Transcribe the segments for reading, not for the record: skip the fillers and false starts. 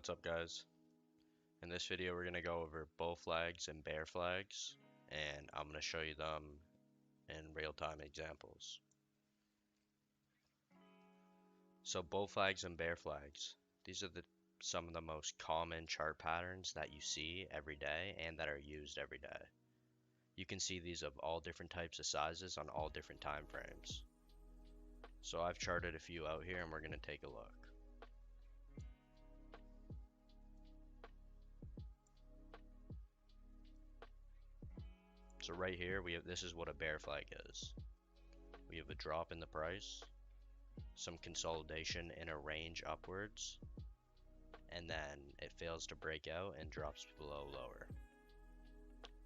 What's up, guys? In this video we're going to go over bull flags and bear flags, and I'm going to show you them in real-time examples. So bull flags and bear flags, these are some of the most common chart patterns that you see every day and that are used every day. You can see these of all different types of sizes on all different time frames. So I've charted a few out here and we're going to take a look. So right here, this is what a bear flag is. We have a drop in the price, some consolidation in a range upwards, and then it fails to break out and drops below lower.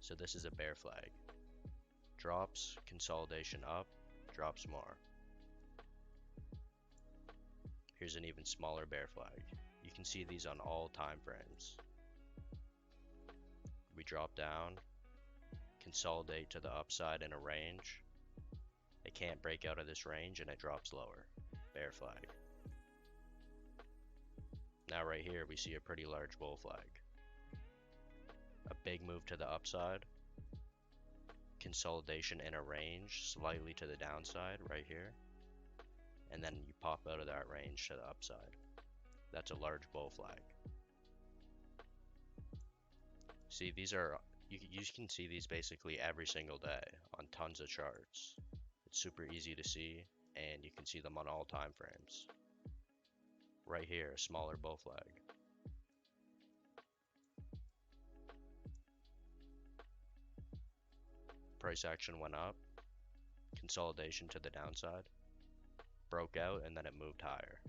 So this is a bear flag. Drops, consolidation up, drops more. Here's an even smaller bear flag. You can see these on all time frames. We drop down, consolidate to the upside in a range. It can't break out of this range and it drops lower. Bear flag. Now right here we see a pretty large bull flag. A big move to the upside. Consolidation in a range slightly to the downside right here. And then you pop out of that range to the upside. That's a large bull flag. See, these are you can see these basically every single day on tons of charts. It's super easy to see, and you can see them on all time frames. Right here, a smaller bull flag. Price action went up, consolidation to the downside, broke out, and then it moved higher.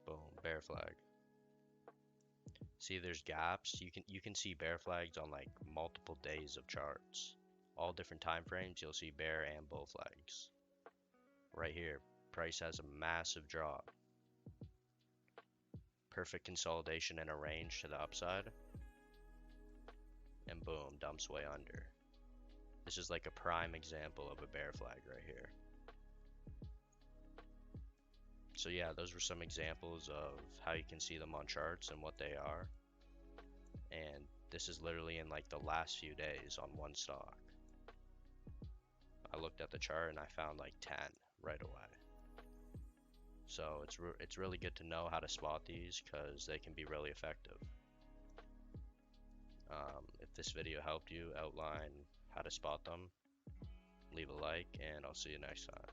Boom, bear flag. See, there's gaps. You can see bear flags on like multiple days of charts. All different time frames, you'll see bear and bull flags. Right here, price has a massive drop. Perfect consolidation in a range to the upside. And boom, dumps way under. This is like a prime example of a bear flag right here. So yeah, those were some examples of how you can see them on charts and what they are. And this is literally in like the last few days on one stock. I looked at the chart and I found like 10 right away. So it's really good to know how to spot these because they can be really effective. If this video helped you outline how to spot them, leave a like and I'll see you next time.